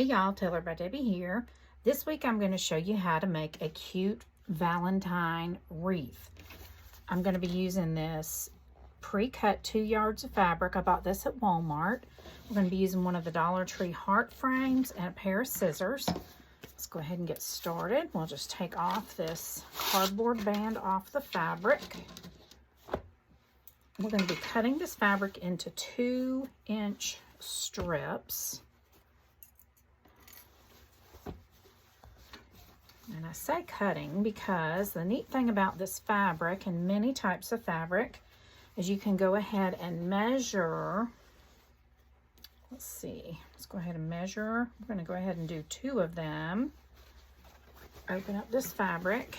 y'all, Taylor by Debbie here. This week I'm going to show you how to make a cute Valentine wreath. I'm going to be using this pre-cut 2 yards of fabric. I bought this at Walmart. We're going to be using one of the Dollar Tree heart frames and a pair of scissors. Let's go ahead and get started. We'll just take off this cardboard band off the fabric. We're going to be cutting this fabric into 2-inch strips. And I say cutting because the neat thing about this fabric and many types of fabric is you can go ahead and measure. Let's see, let's go ahead and measure. We're going to go ahead and do 2 of them. Open up this fabric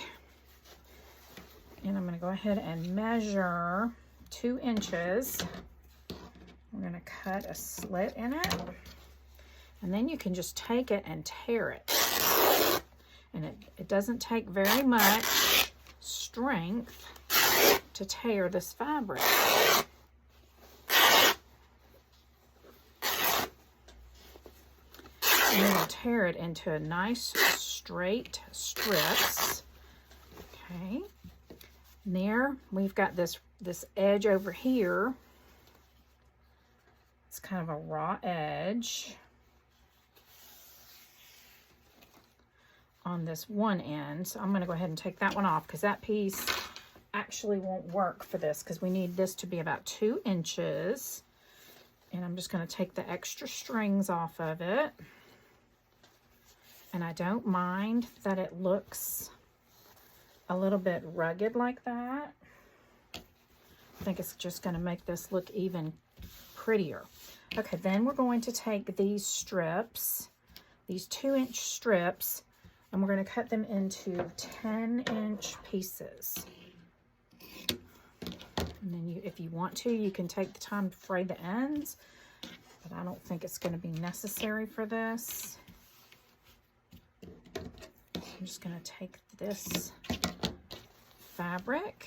and I'm going to go ahead and measure 2 inches. We're going to cut a slit in it, and then you can just take it and tear it. And it doesn't take very much strength to tear this fabric. And then we'll tear it into a nice straight strips. Okay. And there we've got this edge over here. It's kind of a raw edge on this one end. So I'm going to go ahead and take that one off because that piece actually won't work for this because we need this to be about 2 inches. And I'm just going to take the extra strings off of it. And I don't mind that it looks a little bit rugged like that. I think it's just going to make this look even prettier. Okay, then we're going to take these strips, these 2-inch strips, and we're going to cut them into 10-inch pieces. And then if you want to, you can take the time to fray the ends, but I don't think it's going to be necessary for this. I'm just going to take this fabric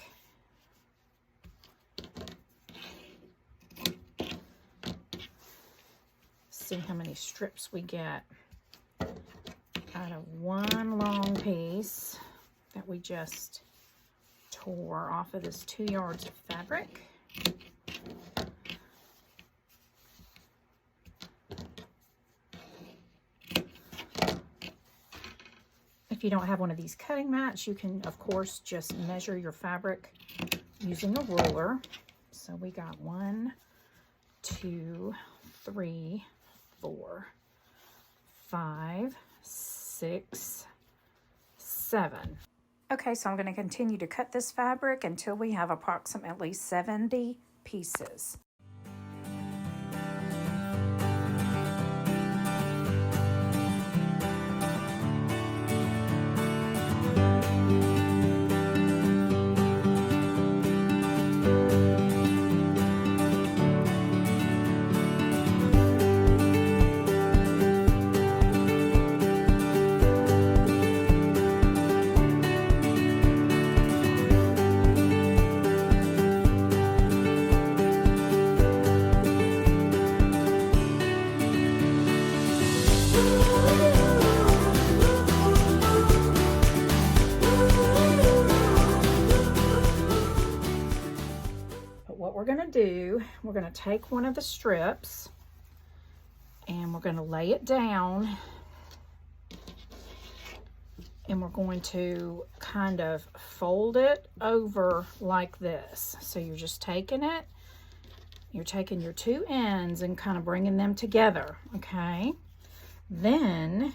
see how many strips we get out of one long piece that we just tore off of this 2 yards of fabric. If you don't have one of these cutting mats, you can of course just measure your fabric using a ruler. So we got 1, 2, 3, 4, 5, 6, 7. Okay, so I'm going to continue to cut this fabric until we have approximately 70 pieces. What we're going to do, we're going to take one of the strips and we're going to lay it down, and we're going to kind of fold it over like this. So you're just taking it, you're taking your 2 ends and kind of bringing them together, okay? Then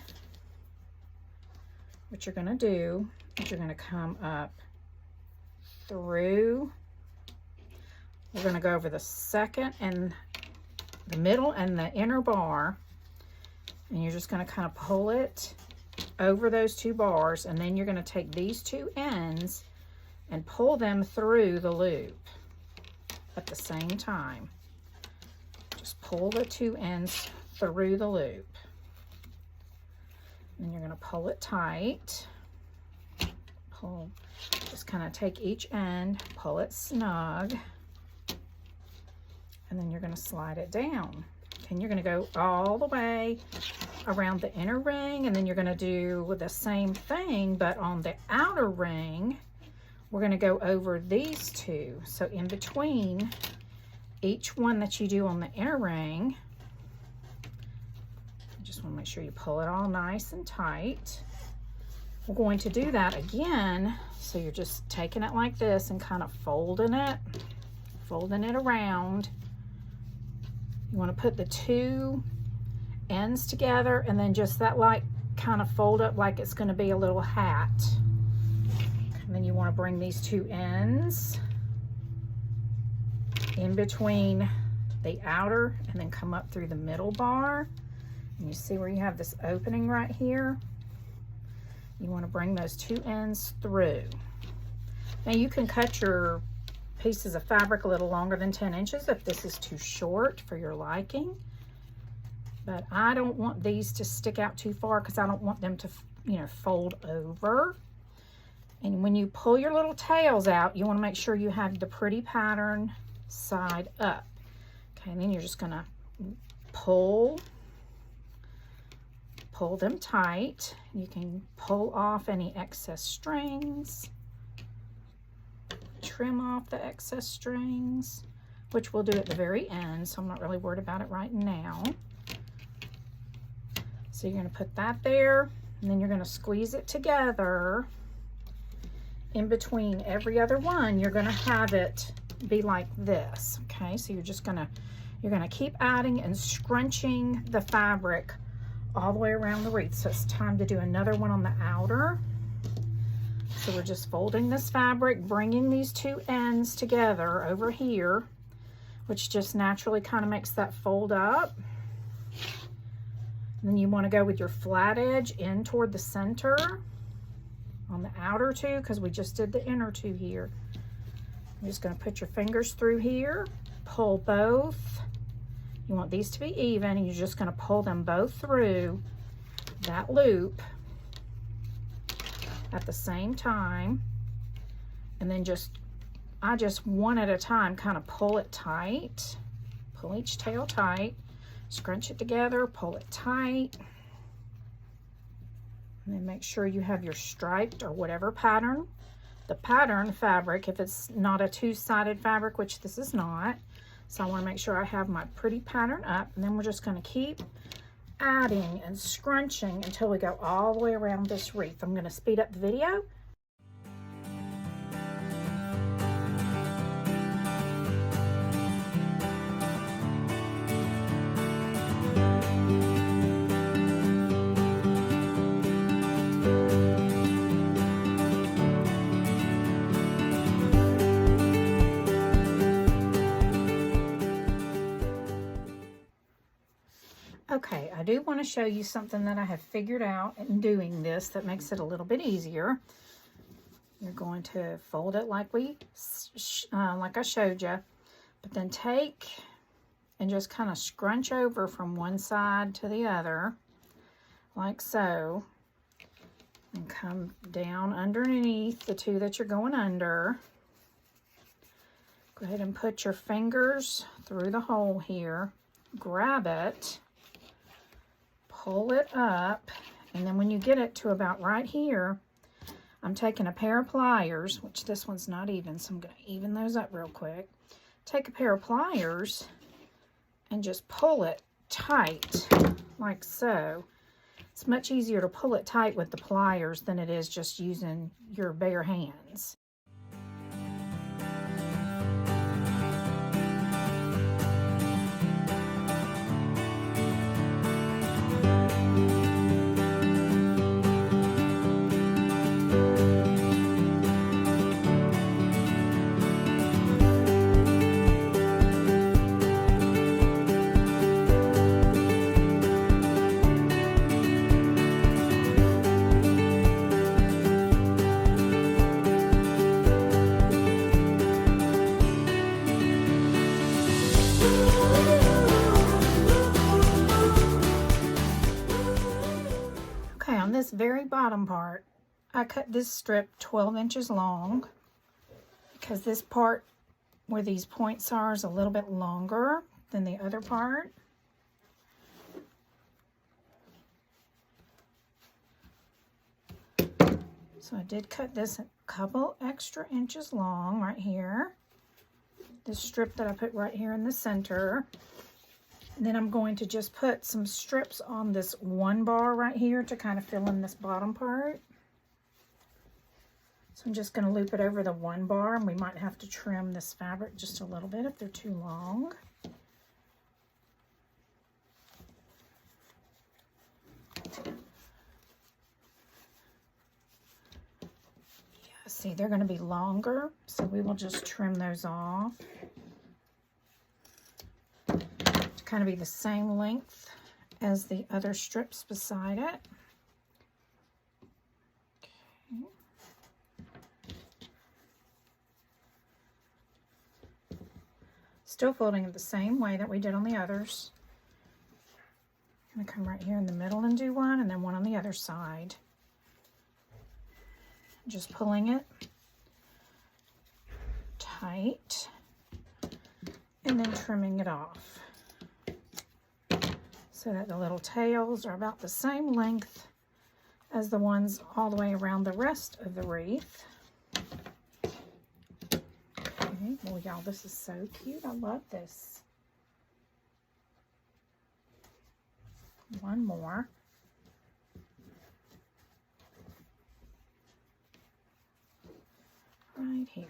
what you're going to do is you're going to come up through. We're going to go over the second and the middle and the inner bar, and you're just going to kind of pull it over those 2 bars, and then you're going to take these 2 ends and pull them through the loop at the same time. Just pull the 2 ends through the loop. And you're going to pull it tight. Pull, just kind of take each end, pull it snug. And then you're going to slide it down. And you're going to go all the way around the inner ring, and then you're going to do the same thing, but on the outer ring, we're going to go over these two. So in between each one that you do on the inner ring, you just want to make sure you pull it all nice and tight. We're going to do that again. So you're just taking it like this and kind of folding it around. You want to put the two ends together and then just that like kind of fold up like it's going to be a little hat. And then you want to bring these two ends in between the outer and then come up through the middle bar. And you see where you have this opening right here? You want to bring those two ends through. Now you can cut your pieces of fabric a little longer than 10 inches if this is too short for your liking. But I don't want these to stick out too far because I don't want them to, you know, fold over. And when you pull your little tails out, you want to make sure you have the pretty pattern side up. Okay, and then you're just going to pull them tight. You can pull off any excess strings, trim off the excess strings, which we'll do at the very end, so I'm not really worried about it right now. So you're going to put that there, and then you're going to squeeze it together. In between every other one, you're going to have it be like this. Okay, so you're going to keep adding and scrunching the fabric all the way around the wreath. So it's time to do another one on the outer. So we're just folding this fabric, bringing these two ends together over here, which just naturally kind of makes that fold up. And then you want to go with your flat edge in toward the center on the outer two, because we just did the inner two here. You're just going to put your fingers through here, pull both. You want these to be even, and you're just going to pull them both through that loop at the same time. And then I just one at a time kind of pull it tight. Pull each tail tight, scrunch it together, pull it tight. And then make sure you have your striped or whatever pattern. The pattern fabric, if it's not a two-sided fabric, which this is not. So I want to make sure I have my pretty pattern up, and then we're just going to keep adding and scrunching until we go all the way around this wreath. I'm going to speed up the video. Okay, I do want to show you something that I have figured out in doing this that makes it a little bit easier. You're going to fold it like I showed you, but then take and just kind of scrunch over from one side to the other, like so, and come down underneath the two that you're going under. Go ahead and put your fingers through the hole here, grab it, pull it up, and then when you get it to about right here, I'm taking a pair of pliers, which this one's not even, so I'm going to even those up real quick. Take a pair of pliers and just pull it tight, like so. It's much easier to pull it tight with the pliers than it is just using your bare hands. This very bottom part, I cut this strip 12 inches long because this part where these points are is a little bit longer than the other part. So I did cut this a couple extra inches long right here. This strip that I put right here in the center. And then I'm going to just put some strips on this one bar right here to kind of fill in this bottom part. So I'm just going to loop it over the one bar, and we might have to trim this fabric just a little bit if they're too long. Yeah, see, they're going to be longer, so we will just trim those off. Kind of be the same length as the other strips beside it. Okay. Still folding it the same way that we did on the others. I'm going to come right here in the middle and do one, and then one on the other side. Just pulling it tight and then trimming it off, so that the little tails are about the same length as the ones all the way around the rest of the wreath. Okay, well, y'all, this is so cute. I love this. One more. Right here.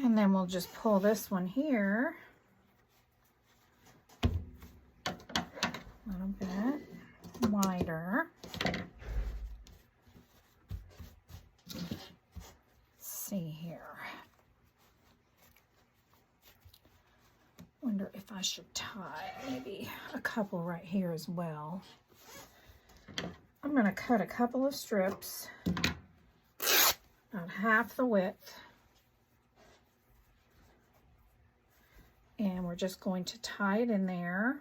And then we'll just pull this one here a little bit wider. Let's see here. Wonder if I should tie maybe a couple right here as well. I'm going to cut a couple of strips, about half the width. And we're just going to tie it in there.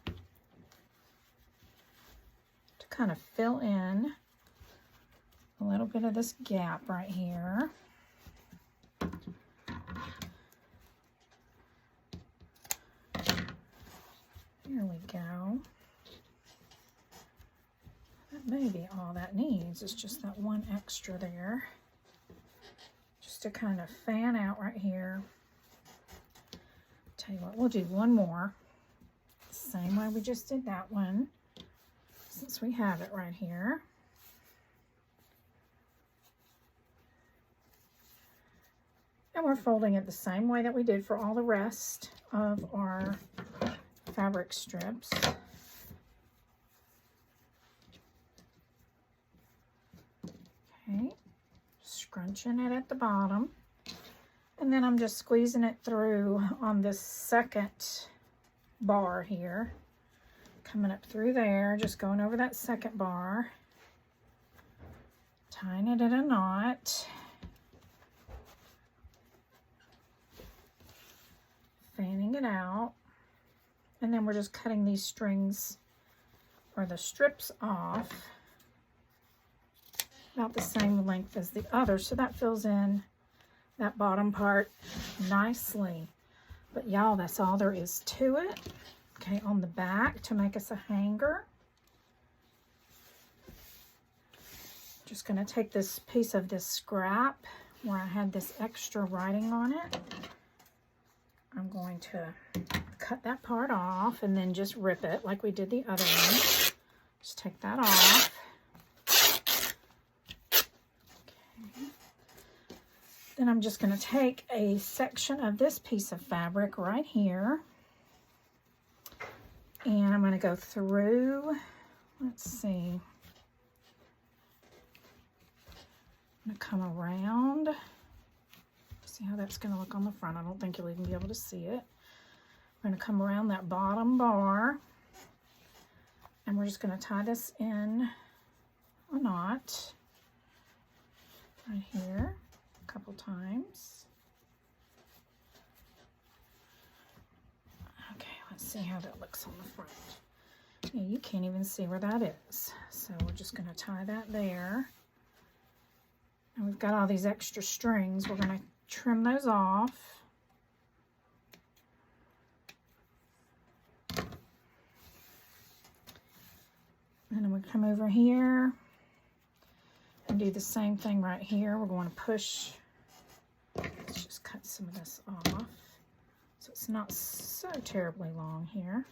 To kind of fill in a little bit of this gap right here. Here we go. That may be all that needs. It's just that one extra there. To kind of fan out right here. Tell you what, we'll do one more. Same way we just did that one, since we have it right here. And we're folding it the same way that we did for all the rest of our fabric strips. Okay. Scrunching it at the bottom, and then I'm just squeezing it through on this second bar here, coming up through there, just going over that second bar, tying it in a knot, fanning it out, and then we're just cutting these strings or the strips off about the same length as the other, so that fills in that bottom part nicely. But y'all, that's all there is to it. Okay, on the back to make us a hanger, just going to take this piece of this scrap where I had this extra writing on it. I'm going to cut that part off and then just rip it like we did the other one. Just take that off. Then I'm just going to take a section of this piece of fabric right here, and I'm going to go through, let's see, I'm going to come around, see how that's going to look on the front. I don't think you'll even be able to see it. I'm going to come around that bottom bar, and we're just going to tie this in a knot right here a couple times. Okay, let's see how that looks on the front. Yeah, you can't even see where that is. So we're just going to tie that there. And we've got all these extra strings. We're going to trim those off. And then we come over here and do the same thing right here. We're going to push. Let's just cut some of this off so it's not so terribly long here.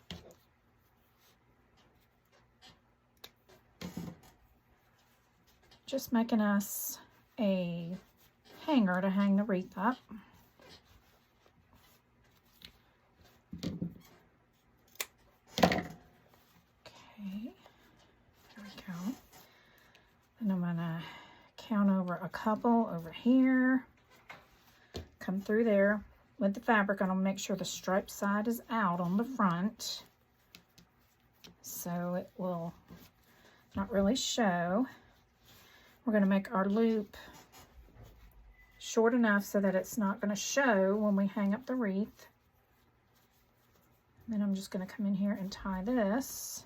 Just making us a hanger to hang the wreath up. Okay, there we go. And I'm gonna count over a couple over here. Come through there with the fabric. I'm gonna make sure the stripe side is out on the front, so it will not really show. We're going to make our loop short enough so that it's not going to show when we hang up the wreath. Then I'm just going to come in here and tie this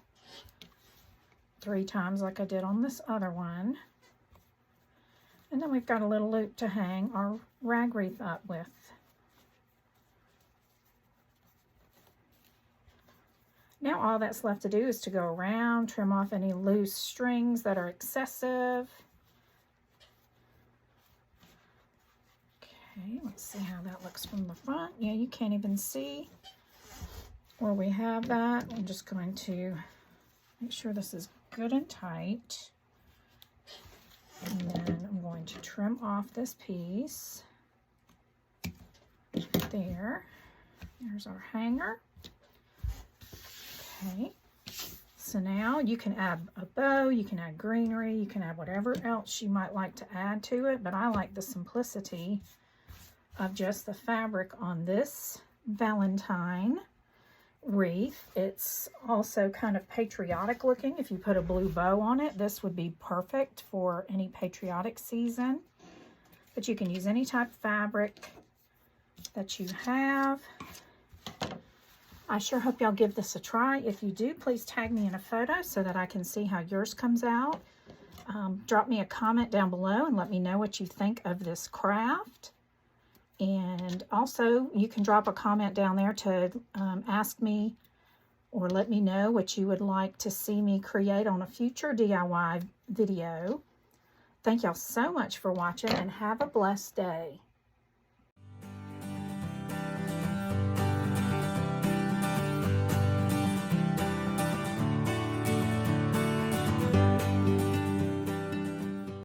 3 times like I did on this other one. And then we've got a little loop to hang our rag wreath up with. Now all that's left to do is to go around, trim off any loose strings that are excessive. Okay, let's see how that looks from the front. Yeah, you can't even see where we have that. I'm just going to make sure this is good and tight. And then I'm going to trim off this piece. There. There's our hanger. Okay. So now you can add a bow, you can add greenery, you can add whatever else you might like to add to it, but I like the simplicity of just the fabric on this Valentine wreath. It's also kind of patriotic looking. If you put a blue bow on it, this would be perfect for any patriotic season. But you can use any type of fabric that you have. I sure hope y'all give this a try. If you do, please tag me in a photo so that I can see how yours comes out. Drop me a comment down below and let me know what you think of this craft. And also, you can drop a comment down there to ask me or let me know what you would like to see me create on a future DIY video. Thank y'all so much for watching and have a blessed day.